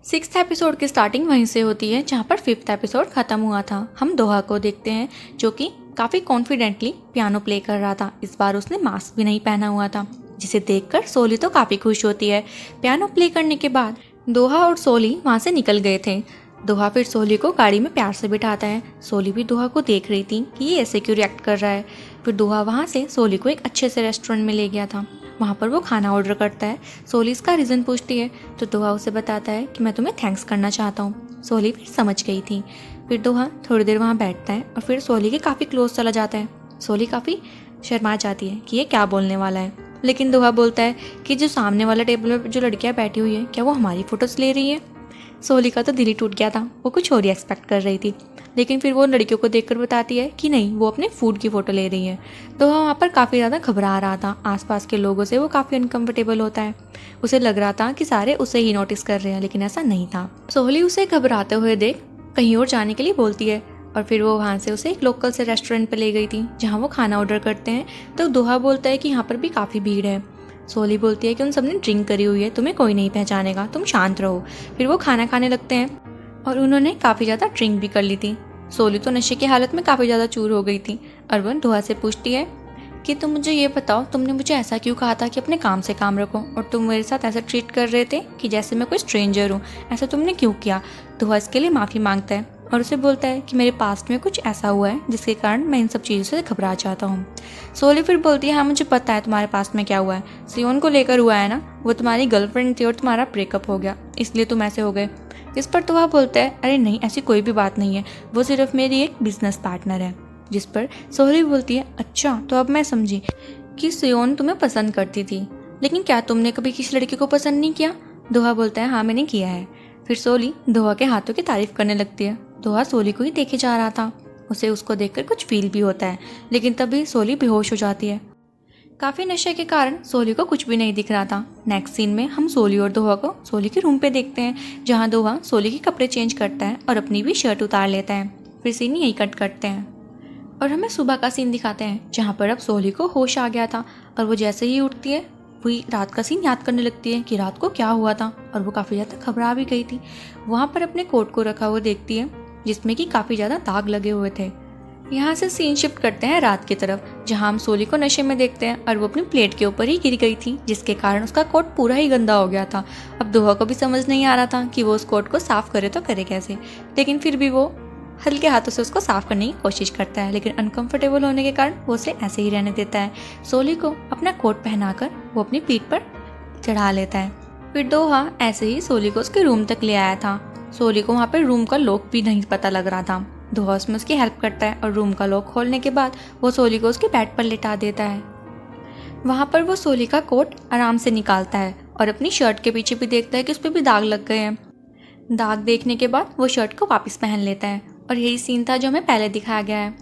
Sixth episode की starting वहीं से होती है जहाँ पर फिफ्थ एपिसोड खत्म हुआ था। हम दोहा को देखते हैं जो कि काफ़ी कॉन्फिडेंटली पियानो प्ले कर रहा था। इस बार उसने मास्क भी नहीं पहना हुआ था, जिसे देखकर सोली तो काफ़ी खुश होती है। पियानो प्ले करने के बाद दोहा और सोली वहाँ से निकल गए थे। दोहा फिर सोली को गाड़ी में प्यार से बिठाता है। सोली भी दोहा को देख रही थी कि ये ऐसे क्यों रिएक्ट कर रहा है। फिर दोहा वहाँ से सोली को एक अच्छे से रेस्टोरेंट में ले गया था। वहाँ पर वो खाना ऑर्डर करता है। सोली इसका रीज़न पूछती है तो दोहा उसे बताता है कि मैं तुम्हें थैंक्स करना चाहता हूँ। सोली फिर समझ गई थी। फिर दोहा थोड़ी देर वहाँ बैठता है और फिर सोली के काफ़ी क्लोज चला जाता है। सोली काफ़ी शर्मा जाती है कि ये क्या बोलने वाला है, लेकिन दोहा बोलता है कि जो सामने वाला टेबल पर जो लड़कियाँ बैठी हुई है क्या वो हमारी फ़ोटोज़ ले रही है। सोली का तो दिल ही टूट गया था। वो कुछ और ही एक्सपेक्ट कर रही थी, लेकिन फिर वो लड़कियों को देखकर बताती है कि नहीं, वो अपने फूड की फ़ोटो ले रही है। तो वह वहाँ पर काफ़ी ज़्यादा घबरा रहा था। आसपास के लोगों से वो काफ़ी अनकंफर्टेबल होता है। उसे लग रहा था कि सारे उसे ही नोटिस कर रहे हैं, लेकिन ऐसा नहीं था। सोहली उसे घबराते हुए देख कहीं और जाने के लिए बोलती है और फिर वो वहाँ से उसे एक लोकल से रेस्टोरेंट पर ले गई थी जहाँ वो खाना ऑर्डर करते हैं। तो दोहा बोलता है कि यहाँ पर भी काफ़ी भीड़ है। सोली बोलती है कि उन सबने ड्रिंक करी हुई है, तुम्हें कोई नहीं पहचानेगा, तुम शांत रहो। फिर वो खाना खाने लगते हैं और उन्होंने काफ़ी ज़्यादा ड्रिंक भी कर ली थी। सोली तो नशे की हालत में काफ़ी ज़्यादा चूर हो गई थी और वह दोहा से पूछती है कि तुम मुझे ये बताओ, तुमने मुझे ऐसा क्यों कहा था कि अपने काम से काम रखो और तुम मेरे साथ ऐसा ट्रीट कर रहे थे कि जैसे मैं कोई स्ट्रेंजर हूँ। ऐसा तुमने क्यों किया। दोहा इसके लिए माफ़ी मांगता है और उसे बोलता है कि मेरे पास्ट में कुछ ऐसा हुआ है जिसके कारण मैं इन सब चीज़ों से घबरा जाता हूँ। सोली फिर बोलती है हाँ मुझे पता है तुम्हारे पास्ट में क्या हुआ है, सियोन को लेकर हुआ है ना, वो तुम्हारी गर्लफ्रेंड थी और तुम्हारा ब्रेकअप हो गया इसलिए तुम ऐसे हो गए। इस पर दोहा बोलता है अरे नहीं, ऐसी कोई भी बात नहीं है, वो सिर्फ मेरी एक बिजनेस पार्टनर है। जिस पर सोहली बोलती है अच्छा, तो अब मैं समझी कि सियोन तुम्हें पसंद करती थी, लेकिन क्या तुमने कभी किसी लड़की को पसंद नहीं किया। दोहा बोलता है हाँ मैंने किया है। फिर सोली दोहा के हाथों की तारीफ करने लगती है। दोहा सोली को ही देखे जा रहा था। उसे उसको देखकर कुछ फील भी होता है, लेकिन तभी सोली बेहोश हो जाती है। काफ़ी नशे के कारण सोली को कुछ भी नहीं दिख रहा था। नेक्स्ट सीन में हम सोली और दोहा को सोली के रूम पे देखते हैं, जहाँ दोहा सोली के कपड़े चेंज करता है और अपनी भी शर्ट उतार लेता है। फिर सीन यही कट करते हैं और हमें सुबह का सीन दिखाते हैं, जहाँ पर अब सोली को होश आ गया था और वो जैसे ही उठती है वही रात का सीन याद करने लगती है कि रात को क्या हुआ था और वो काफ़ी ज़्यादा घबरा भी गई थी। वहाँ पर अपने कोट को रखा हुआ देखती है जिसमें कि काफ़ी ज़्यादा दाग लगे हुए थे। यहाँ से सीन शिफ्ट करते हैं रात की तरफ, जहाँ हम सोली को नशे में देखते हैं और वो अपनी प्लेट के ऊपर ही गिर गई थी, जिसके कारण उसका कोट पूरा ही गंदा हो गया था। अब दोहा को भी समझ नहीं आ रहा था कि वो उस कोट को साफ करे तो करे कैसे, लेकिन फिर भी वो हल्के हाथों से उसको साफ करने की कोशिश करता है, लेकिन अनकंफर्टेबल होने के कारण वो उसे ऐसे ही रहने देता है। सोली को अपना कोट पहनाकर वो अपनी पीठ पर चढ़ा लेता है। फिर दोहा ऐसे ही सोली को उसके रूम तक ले आया था। सोली को वहाँ पर रूम का लॉक भी नहीं पता लग रहा था। दोहा उसमें उसकी हेल्प करता है और रूम का लॉक खोलने के बाद वो सोली को उसके बेड पर लिटा देता है। वहाँ पर वो सोली का कोट आराम से निकालता है और अपनी शर्ट के पीछे भी देखता है कि उस पर भी दाग लग गए हैं। दाग देखने के बाद वो शर्ट को वापस पहन लेता है और यही सीन था जो हमें पहले दिखाया गया है।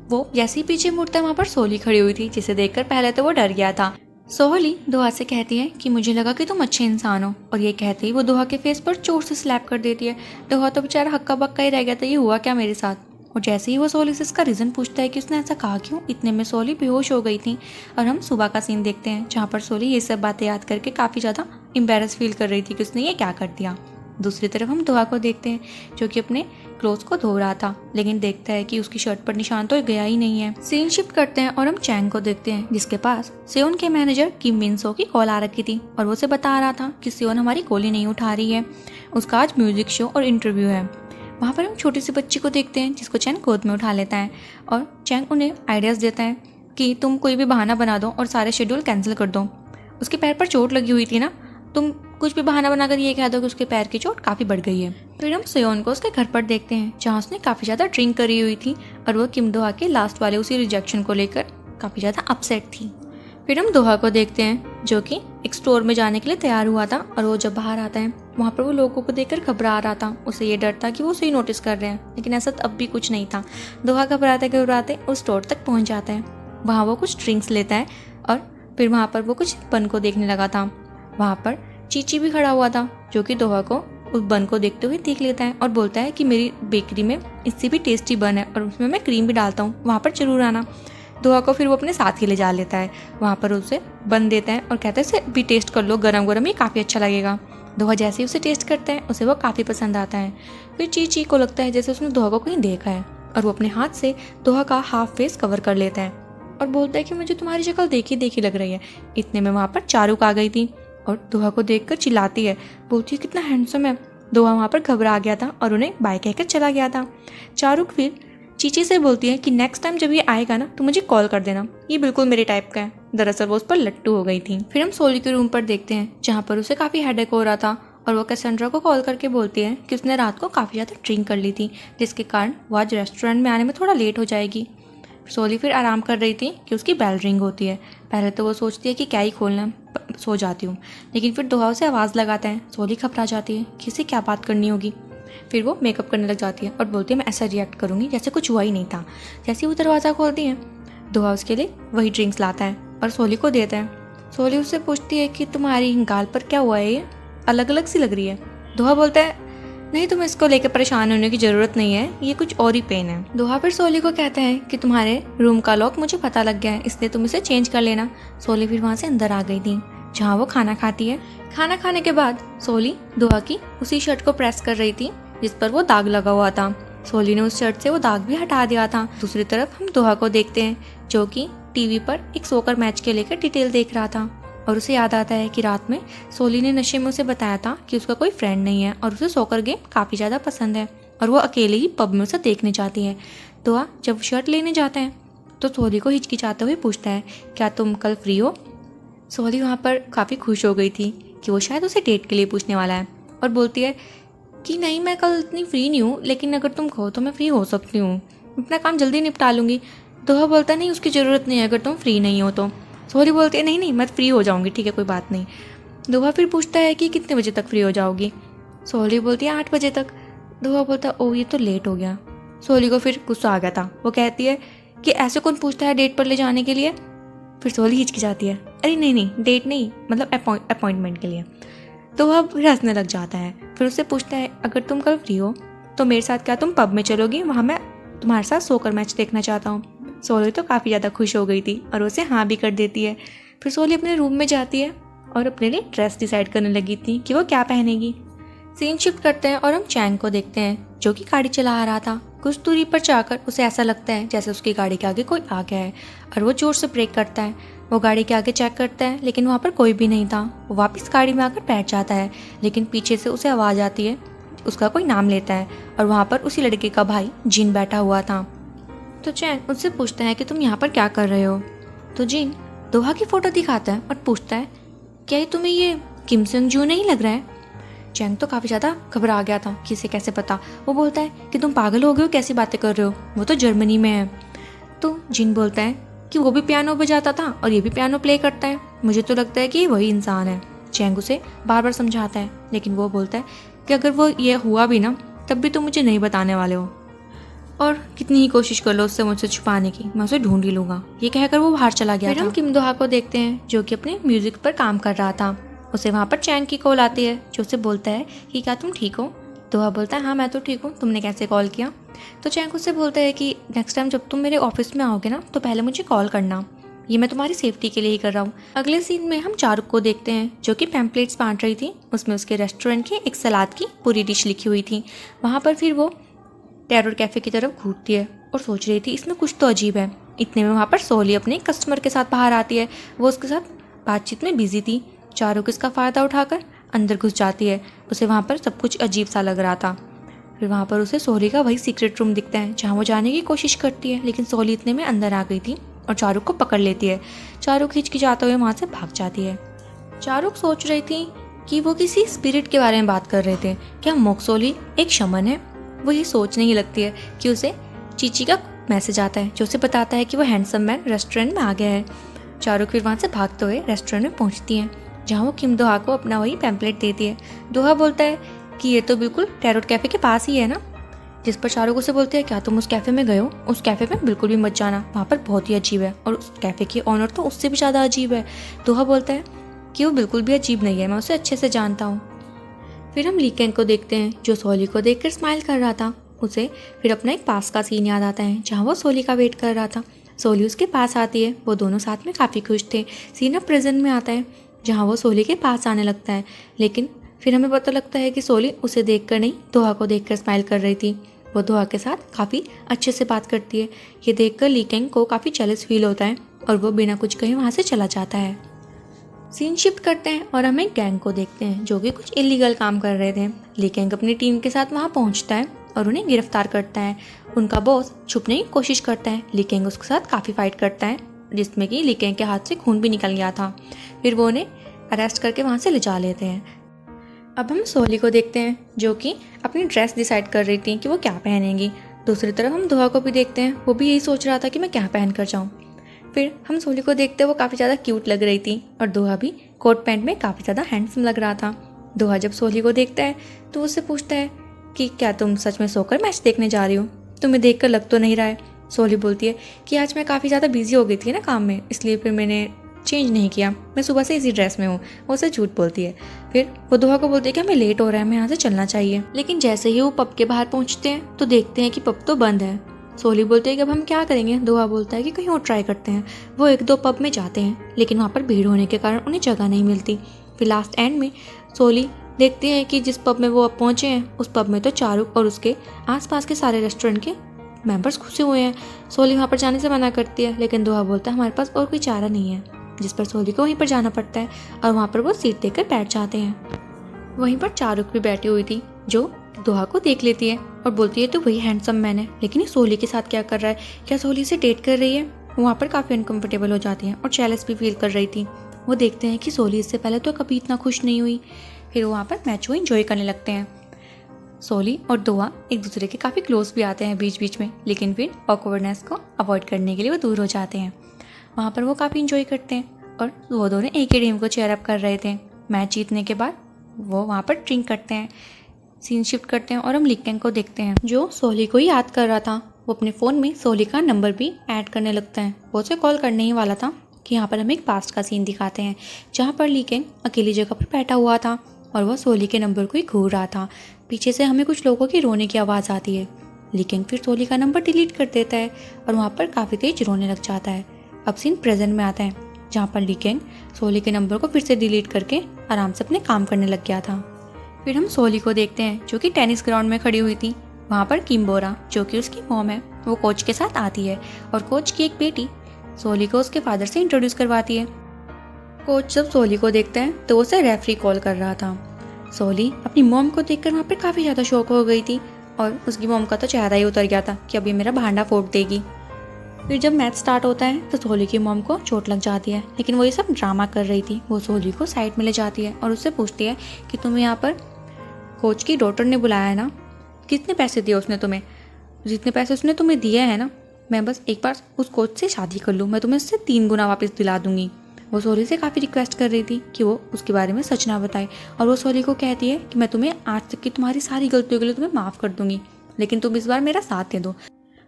वो जैसे ही पीछे मुड़ता है वहाँ पर सोली खड़ी हुई थी, जिसे देखकर पहले तो वो डर गया था। सोहली दोहा से कहती है कि मुझे लगा कि तुम अच्छे इंसान हो, और ये कहते ही वो दोहा के फेस पर जोर से स्लैप कर देती है। दोहा तो बेचारा हक्का बक्का ही रह गया था, ये हुआ क्या मेरे साथ। और जैसे ही वो सोहली से इसका रीज़न पूछता है कि उसने ऐसा कहा क्यों, इतने में सोहली बेहोश हो गई थी। और हम सुबह का सीन देखते हैं, जहाँ पर सोहली ये सब बातें याद करके काफ़ी ज़्यादा एम्बेरस फील कर रही थी कि उसने ये क्या कर दिया। दूसरी तरफ हम दोहा को देखते हैं जो कि अपने क्लोथ्स को धो रहा था, लेकिन देखता है कि उसकी शर्ट पर निशान तो गया ही नहीं है। सीन शिफ्ट करते हैं और हम चैंग को देखते हैं, जिसके पास सियोन के मैनेजर किम मिन सो की कॉल आ रखी थी और वो उसे बता रहा था कि सियोन हमारी कॉल ही नहीं उठा रही है, उसका आज म्यूजिक शो और इंटरव्यू है। वहाँ पर हम छोटी सी बच्ची को देखते हैं जिसको चैंग गोद में उठा लेता है और चैंग उन्हें आइडियाज़ देता है कि तुम कोई भी बहाना बना दो और सारे शेड्यूल कैंसिल कर दो। उसके पैर पर चोट लगी हुई थी ना, तुम कुछ भी बहाना बनाकर ये कह दो कि उसके पैर की चोट काफ़ी बढ़ गई है। फिर हम सियोन को उसके घर पर देखते हैं, जहाँ उसने काफ़ी ज़्यादा ड्रिंक करी हुई थी और वो किम दोहा के लास्ट वाले उसी रिजेक्शन को लेकर काफ़ी ज़्यादा अपसेट थी। फिर हम दोहा को देखते हैं जो कि एक स्टोर में जाने के लिए तैयार हुआ था और वो जब बाहर आता है वहाँ पर वो लोगों को देखकर घबरा रहा था। उसे ये डर था कि वो उसे नोटिस कर रहे हैं, लेकिन ऐसा अब भी कुछ नहीं था। दोहा घबराते घबराते उस स्टोर तक पहुँच जाता है। वहाँ वो कुछ ड्रिंक्स लेता है और फिर वहाँ पर वो कुछ बन को देखने लगा था। वहाँ पर चीची भी खड़ा हुआ था जो कि दोहा को उस बन को देखते हुए देख लेता है और बोलता है कि मेरी बेकरी में इससे भी टेस्टी बन है और उसमें मैं क्रीम भी डालता हूँ, वहाँ पर जरूर आना। दोहा को फिर वो अपने साथ ही ले जा लेता है। वहाँ पर उसे बन देता है और कहता है इसे भी टेस्ट कर लो, गरम गरम, ये काफ़ी अच्छा लगेगा। दोहा जैसे ही उसे टेस्ट करता है उसे वो काफ़ी पसंद आता है। फिर चीची को लगता है जैसे उसने दोहा को कहीं देखा है और वो अपने हाथ से दोहा का हाफ फेस कवर कर लेता है और बोलता है कि मुझे तुम्हारी शक्ल देखी देखी लग रही है। इतने में वहाँ पर चारुक आ गई थी और दोहा को देखकर चिल्लाती है, बोलती है कितना हैंडसम है। दोहा वहाँ पर घबरा गया था और उन्हें बाय कहकर चला गया था। चारुक फिर चीची से बोलती है कि नेक्स्ट टाइम जब ये आएगा ना तो मुझे कॉल कर देना, ये बिल्कुल मेरे टाइप का है। दरअसल वो उस पर लट्टू हो गई थी। फिर हम सोली के रूम पर देखते हैं जहाँ पर उसे काफ़ी हेडेक हो रहा था और वो कैसेंड्रा को कॉल करके बोलती है कि उसने रात को काफ़ी ज़्यादा ड्रिंक कर ली थी जिसके कारण वो आज रेस्टोरेंट में आने में थोड़ा लेट हो जाएगी। सोली फिर आराम कर रही थी कि उसकी बेल रिंग होती है। पहले तो वो सोचती है कि क्या ही खोलना, सो जाती हूँ, लेकिन फिर दोहा उसे आवाज़ लगाता है। सोली घबरा जाती है कि इसे क्या बात करनी होगी। फिर वो मेकअप करने लग जाती है और बोलती है मैं ऐसा रिएक्ट करूँगी जैसे कुछ हुआ ही नहीं था। जैसे वो दरवाज़ा खोलती है दोहा उसके लिए वही ड्रिंक्स लाता है और सोली को देता है। सोली उससे पूछती है कि तुम्हारी गाल पर क्या हुआ है, ये अलग अलग सी लग रही है। दोहा बोलता है नहीं, तुम्हें इसको लेकर परेशान होने की ज़रूरत नहीं है, ये कुछ और ही पेन है। दोहा फिर सोली को कहता है कि तुम्हारे रूम का लॉक मुझे पता लग गया है, इसलिए तुम इसे चेंज कर लेना। सोली फिर वहाँ से अंदर आ गई थी जहाँ वो खाना खाती है। खाना खाने के बाद सोली दोहा की उसी शर्ट को प्रेस कर रही थी जिस पर वो दाग लगा हुआ था। सोली ने उस शर्ट से वो दाग भी हटा दिया था। दूसरी तरफ हम दोहा को देखते हैं जो कि टीवी पर एक सोकर मैच के लेकर डिटेल देख रहा था और उसे याद आता है कि रात में सोली ने नशे में उसे बताया था कि उसका कोई फ्रेंड नहीं है और उसे सोकर गेम काफ़ी ज़्यादा पसंद है और वो अकेले ही पब में उसे देखने जाती है। दोहा जब शर्ट लेने जाते हैं तो सोली को हिचकिचाते हुए पूछता है क्या तुम कल फ्री हो। सोली वहाँ पर काफ़ी खुश हो गई थी कि वो शायद उसे डेट के लिए पूछने वाला है और बोलती है कि नहीं, मैं कल इतनी फ्री नहीं हूँ, लेकिन अगर तुम कहो तो मैं फ्री हो सकती हूँ, अपना काम जल्दी निपटा लूँगी। दोहा बोलता है नहीं, उसकी ज़रूरत नहीं है अगर तुम फ्री नहीं हो तो। सोली बोलती है नहीं नहीं, मैं फ्री हो जाऊँगी, ठीक है कोई बात नहीं। दोहा फिर पूछता है कि कितने बजे तक फ्री हो जाओगी। सोली बोलती है 8 बजे तक। दोहा बोलता है ओह ये तो लेट हो गया। सोली को फिर गुस्सा आ गया था। वो कहती है कि ऐसे कौन पूछता है डेट पर ले जाने के लिए। फिर सोली हिचकी जाती है, अरे नहीं नहीं डेट नहीं, मतलब अपॉइंटमेंट के लिए। तो वह फिर हंसने लग जाता है। फिर उससे पूछता है अगर तुम कल फ्री हो तो मेरे साथ क्या तुम पब में चलोगी, वहाँ मैं तुम्हारे साथ सोकर मैच देखना चाहता हूँ। सोली तो काफ़ी ज़्यादा खुश हो गई थी और उसे हाँ भी कर देती है। फिर सोली अपने रूम में जाती है और अपने लिए ड्रेस डिसाइड करने लगी थी कि वो क्या पहनेगी। सीन शिफ्ट करते हैं और हम चैंग को देखते हैं जो कि गाड़ी चला रहा था। कुछ दूरी पर जाकर उसे ऐसा लगता है जैसे उसकी गाड़ी के आगे कोई आ गया है और वो जोर से ब्रेक करता है। वो गाड़ी के आगे चेक करता है लेकिन वहाँ पर कोई भी नहीं था। वो वापस गाड़ी में आकर बैठ जाता है लेकिन पीछे से उसे आवाज़ आती है, उसका कोई नाम लेता है और वहाँ पर उसी लड़के का भाई जिन बैठा हुआ था। तो चैंग उससे पूछता है कि तुम यहाँ पर क्या कर रहे हो। तो जिन दोहा की फ़ोटो दिखाता है और पूछता है क्या ये तुम्हें ये किम संग जू नहीं लग रहा है। चैंग तो काफ़ी ज़्यादा घबरा गया था कि इसे कैसे पता। वो बोलता है कि तुम पागल हो गए हो, कैसी बातें कर रहे हो, वो तो जर्मनी में है। तो जिन बोलता है कि वो भी पियानो बजाता था और ये भी पियानो प्ले करता है, मुझे तो लगता है कि वही इंसान है। चैंग उसे बार बार समझाता है लेकिन वो बोलता है कि अगर वो ये हुआ भी ना तब भी तुम मुझे नहीं बताने वाले हो और कितनी ही कोशिश कर लो उससे मुझसे छुपाने की, मैं उसे ढूंढ ही लूँगा। ये कहकर वो बाहर चला गया। फिर हम किम दोहा को देखते हैं जो कि अपने म्यूजिक पर काम कर रहा था। उसे वहाँ पर चैंग की कॉल आती है जो उसे बोलता है कि क्या तुम ठीक हो। दोहा बोलता है हाँ मैं तो ठीक हूँ, तुमने कैसे कॉल किया। तो चैंग उससे बोलता है कि नेक्स्ट टाइम जब तुम मेरे ऑफिस में आओगे ना तो पहले मुझे कॉल करना, ये मैं तुम्हारी सेफ्टी के लिए ही कर रहा हूँ। अगले सीन में हम चारुक को देखते हैं जो कि पैम्पलेट्स बांट रही थी। उसमें उसके रेस्टोरेंट की एक सलाद की पूरी डिश लिखी हुई थी। वहाँ पर फिर वो टैरोट कैफ़े की तरफ घूरती है और सोच रही थी इसमें कुछ तो अजीब है। इतने में वहाँ पर सोली अपने कस्टमर के साथ बाहर आती है। वो उसके साथ बातचीत में बिजी थी। चारुक इसका फ़ायदा उठाकर अंदर घुस जाती है। उसे वहाँ पर सब कुछ अजीब सा लग रहा था। फिर वहाँ पर उसे सोली का वही सीक्रेट रूम दिखता है जहाँ वो जाने की कोशिश करती है लेकिन सोली इतने में अंदर आ गई थी और चारुक को पकड़ लेती है। चारुक हिचकिचाते हुए वहाँ से भाग जाती है। चारुक सोच रही थी कि वो किसी स्पिरिट के बारे में बात कर रहे थे। क्या मोक्सोली एक शमन है? वो ये सोचने ही लगती है कि उसे चीची का मैसेज आता है जो उसे बताता है कि वो हैंडसम मैन रेस्टोरेंट में आ गया है। चारुक फिर वहाँ से भागते हुए रेस्टोरेंट में पहुँचती हैं जहाँ वो किम दोहा को अपना वही पैम्पलेट देती है। दोहा बोलता है कि ये तो बिल्कुल टैरोट कैफ़े के पास ही है ना, जिस पर चारुक उसे बोलते हैं क्या तुम उस कैफ़े में गए हो? उस कैफ़े में बिल्कुल भी मत जाना, वहाँ पर बहुत ही अजीब है और उस कैफ़े के ऑनर तो उससे भी ज़्यादा अजीब है। दोहा बोलता है कि वो बिल्कुल भी अजीब नहीं है, मैं उसे अच्छे से जानता हूँ। फिर हम लीकेंग को देखते हैं जो सोली को देखकर स्माइल कर रहा था। उसे फिर अपना एक पास का सीन याद आता है जहाँ वो सोली का वेट कर रहा था। सोली उसके पास आती है, वो दोनों साथ में काफ़ी खुश थे। सीन अब प्रेजेंट में आता है जहाँ वो सोली के पास आने लगता है लेकिन फिर हमें पता लगता है कि सोली उसे देखकर नहीं, दोहा को देखकर स्माइल कर रही थी। वो दोहा के साथ काफ़ी अच्छे से बात करती है। ये देखकर ली कैंग को काफ़ी जेलस फील होता है और वो बिना कुछ कहे वहाँ से चला जाता है। सीन शिफ्ट करते हैं और हम एक गैंग को देखते हैं जो कि कुछ इलीगल काम कर रहे थे। ली कैंग अपनी टीम के साथ वहाँ पहुँचता है और उन्हें गिरफ्तार करता है। उनका बॉस छुपने की कोशिश करता है। ली कैंग उसके साथ काफ़ी फाइट करता है जिसमें कि ली कैंग के हाथ से खून भी निकल गया था। फिर वो उन्हें अरेस्ट करके वहाँ से ले जा लेते हैं। अब हम सोली को देखते हैं जो कि अपनी ड्रेस डिसाइड कर रही थी कि वो क्या पहनेंगी। दूसरी तरफ हम दोहा को भी देखते हैं, वो भी यही सोच रहा था कि मैं क्या पहन कर जाऊँ। फिर हम सोली को देखते हैं, वो काफ़ी ज़्यादा क्यूट लग रही थी और दोहा भी कोट पैंट में काफ़ी ज़्यादा हैंडसम लग रहा था। दोहा जब सोली को देखता है तो उससे पूछता है कि क्या तुम सच में सोकर मैच देखने जा रही हो? तुम्हें देखकर लग तो नहीं रहा है। सोली बोलती है कि आज मैं काफ़ी ज़्यादा बिजी हो गई थी ना काम में, इसलिए फिर मैंने चेंज नहीं किया, मैं सुबह से इसी ड्रेस में हूँ। वो उसे झूठ बोलती है। फिर वो दोहा को बोलती है कि हमें लेट हो रहा है, हमें यहाँ से चलना चाहिए। लेकिन जैसे ही वो पब के बाहर पहुँचते हैं तो देखते हैं कि पब तो बंद है। सोली बोलती है कि अब हम क्या करेंगे। दोहा बोलता है कि कहीं और ट्राई करते हैं। वो एक दो पब में जाते हैं लेकिन वहाँ पर भीड़ होने के कारण उन्हें जगह नहीं मिलती। फिर लास्ट एंड में सोली देखते हैं कि जिस पब में वो अब पहुँचे हैं उस पब में तो चारुक और उसके आसपास के सारे रेस्टोरेंट के मेंबर्स घुसे हुए हैं। सोली वहाँ पर जाने से मना करती है लेकिन दोहा बोलता है हमारे पास और कोई चारा नहीं है, जिस पर सोली को वहीं पर जाना पड़ता है और वहाँ पर वो सीट देकर बैठ जाते हैं। वहीं पर चारुक भी बैठी हुई थी जो दोहा को देख लेती है और बोलती है तो वही हैंडसम मैन है, लेकिन ये सोली के साथ क्या कर रहा है, क्या सोली से डेट कर रही है। वहाँ पर काफ़ी अनकंफर्टेबल हो जाती हैं और जेलस भी फील कर रही थी। वो देखते हैं कि सोली इससे पहले तो कभी इतना खुश नहीं हुई। फिर वो वहाँ पर मैच को एंजॉय करने लगते हैं। सोली और दोहा एक दूसरे के काफ़ी क्लोज भी आते हैं बीच बीच में, लेकिन फिर ऑकवर्डनेस को अवॉइड करने के लिए वो दूर हो जाते हैं। वहाँ पर वो काफ़ी इंजॉय करते हैं और वो दोनों एक ही टीम को चेयर अप कर रहे थे। मैच जीतने के बाद वो वहाँ पर ड्रिंक करते हैं। सीन शिफ्ट करते हैं और हम ली कैंग को देखते हैं जो सोली को ही याद कर रहा था। वो अपने फ़ोन में सोली का नंबर भी ऐड करने लगता है। वो उसे कॉल करने ही वाला था कि यहाँ पर हमें एक पास्ट का सीन दिखाते हैं जहाँ पर ली कैंग अकेली जगह पर बैठा हुआ था और वह सोली के नंबर को ही घूर रहा था। पीछे से हमें कुछ लोगों की रोने की आवाज़ आती है। ली कैंग फिर सोली का नंबर डिलीट कर देता है और वहाँ पर काफ़ी तेज रोने लग जाता है। अब सीन प्रेजेंट में आता है जहाँ पर ली कैंग सोली के नंबर को फिर से डिलीट करके आराम से अपने काम करने लग गया था। फिर हम सोली को देखते हैं जो कि टेनिस ग्राउंड में खड़ी हुई थी। वहाँ पर किम्बोरा जो कि उसकी मॉम है वो कोच के साथ आती है और कोच की एक बेटी सोली को उसके फादर से इंट्रोड्यूस करवाती है। कोच जब सोली को देखता है तो उसे रेफरी कॉल कर रहा था। सोली अपनी मॉम को देखकर वहाँ पर काफ़ी ज़्यादा शॉक हो गई थी और उसकी मॉम का तो चेहरा ही उतर गया था कि अब ये मेरा भांडा फोड़ देगी। फिर जब मैच स्टार्ट होता है तो सोली की मॉम को चोट लग जाती है, लेकिन वो ये सब ड्रामा कर रही थी। वो सोली को साइड में ले जाती है और उससे पूछती है कि तुम्हें यहाँ पर कोच की डॉटर ने बुलाया है ना, कितने पैसे दिए उसने तुम्हें? जितने पैसे उसने तुम्हें दिए हैं ना, मैं बस एक बार उस कोच से शादी कर लूँ, मैं तुम्हें इससे 3 गुना वापस दिला दूंगी। वो सोली से काफ़ी रिक्वेस्ट कर रही थी कि वो उसके बारे में सच ना बताए और वो सोली को कहती है कि मैं तुम्हें आज तक की तुम्हारी सारी गलतियों के लिए तुम्हें माफ़ कर दूंगी, लेकिन तुम इस बार मेरा साथ दे दो।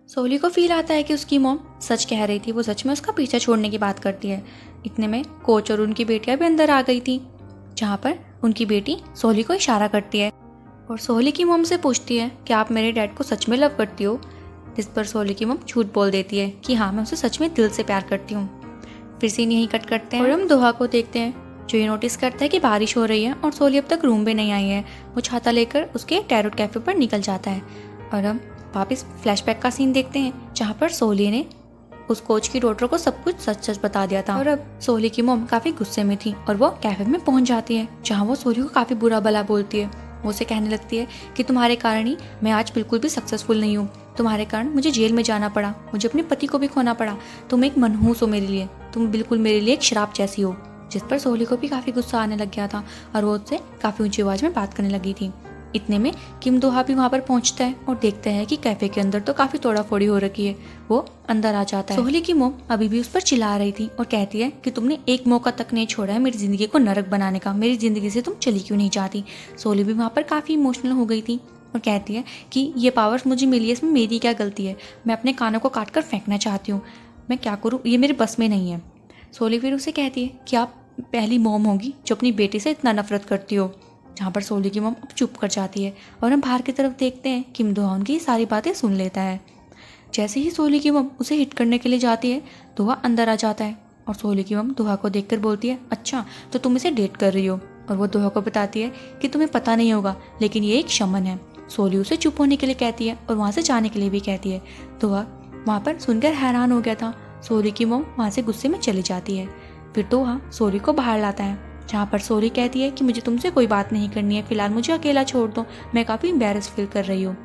सोली को फील आता है कि उसकी मॉम सच कह रही थी, वो सच में उसका पीछा छोड़ने की बात करती है। इतने में कोच और उनकी बेटियां भी अंदर आ गई थी, जहाँ पर उनकी बेटी सोली को इशारा करती है और सोली की मॉम से पूछती है कि आप मेरे डैड को सच में लव करती हो, जिस पर सोली की मॉम झूठ बोल देती है कि हाँ मैं उसे सच में दिल से प्यार करती हूँ। फिर सीन यहीं कट करते हैं और हम दोहा को देखते हैं जो ये नोटिस करता है कि बारिश हो रही है और सोली अब तक रूम में नहीं आई है। वो छाता लेकर उसके टैरोट कैफे पर निकल जाता है और हम वापस फ्लैशबैक का सीन देखते हैं जहाँ पर सोली ने उस कोच की डॉटर को सब कुछ सच सच बता दिया था और अब सोली की मॉम काफ़ी गुस्से में थी और वो कैफे में पहुंच जाती है जहाँ वो सोली को काफ़ी बुरा भला बोलती है। वो उसे कहने लगती है कि तुम्हारे कारण ही मैं आज बिल्कुल भी सक्सेसफुल नहीं हूँ, तुम्हारे कारण मुझे जेल में जाना पड़ा, मुझे अपने पति को भी खोना पड़ा, तुम एक मनहूस हो मेरे लिए, तुम बिल्कुल मेरे लिए एक शराब जैसी हो। जिस पर सोली को भी काफ़ी गुस्सा आने लग गया था और वो उससे काफ़ी ऊंची आवाज़ में बात करने लगी थी। इतने में किम दोहा भी वहाँ पर पहुँचता है और देखता है कि कैफे के अंदर तो काफ़ी तोड़ाफोड़ी हो रखी है। वो अंदर आ जाता है। सोली की मॉम अभी भी उस पर चिल्ला रही थी और कहती है कि तुमने एक मौका तक नहीं छोड़ा है मेरी ज़िंदगी को नरक बनाने का, मेरी ज़िंदगी से तुम चली क्यों नहीं जाती। सोली भी वहाँ पर काफ़ी इमोशनल हो गई थी और कहती है कि ये पावर्स मुझे मिली है, इसमें मेरी क्या गलती है, मैं अपने कानों को काट कर फेंकना चाहती हूँ, मैं क्या करूँ, ये मेरे बस में नहीं है। सोली फिर उसे कहती है कि आप पहली मॉम होगी जो अपनी बेटी से इतना नफरत करती हो। जहाँ पर सोली की मॉम अब चुप कर जाती है और हम बाहर की तरफ देखते हैं किम दोहा उनकी सारी बातें सुन लेता है। जैसे ही सोली की मॉम उसे हिट करने के लिए जाती है दोहा अंदर आ जाता है और सोली की मॉम दोहा को देखकर बोलती है अच्छा तो तुम इसे डेट कर रही हो। और वो दोहा को बताती है कि तुम्हें पता नहीं होगा लेकिन ये एक शमन है। सोली उसे चुप होने के लिए कहती है और वहाँ से जाने के लिए भी कहती है। दोहा वहाँ पर सुनकर हैरान हो गया था। सोली की मोम वहाँ से गुस्से में चली जाती है। फिर दोहा सोली को बाहर लाता है, जहाँ पर सोली कहती है कि मुझे तुमसे कोई बात नहीं करनी है, फिलहाल मुझे अकेला छोड़ दो, मैं काफ़ी एम्बैरेस फील कर रही हूँ।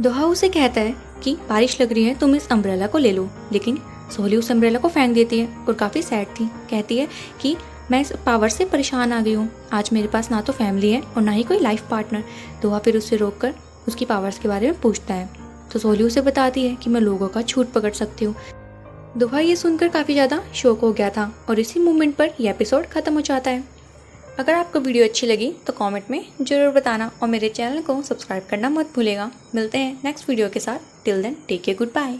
दोहा उसे कहता है कि बारिश लग रही है, तुम इस अम्ब्रेला को ले लो, लेकिन सोली उस अम्ब्रेला को फेंक देती है और काफ़ी सैड थी। कहती है कि मैं इस पावर से परेशान आ गई हूँ, आज मेरे पास ना तो फैमिली है और ना ही कोई लाइफ पार्टनर। दोहा फिर उससे रोककर उसकी पावर्स के बारे में पूछता है, तो सोली उसे बताती है कि मैं लोगों का झूठ पकड़ सकती हूँ। दोहा ये सुनकर काफ़ी ज़्यादा शॉक हो गया था और इसी मोमेंट पर यह एपिसोड ख़त्म हो जाता है। अगर आपको वीडियो अच्छी लगी तो कमेंट में ज़रूर बताना और मेरे चैनल को सब्सक्राइब करना मत भूलेगा। मिलते हैं नेक्स्ट वीडियो के साथ। Till then take care, good bye.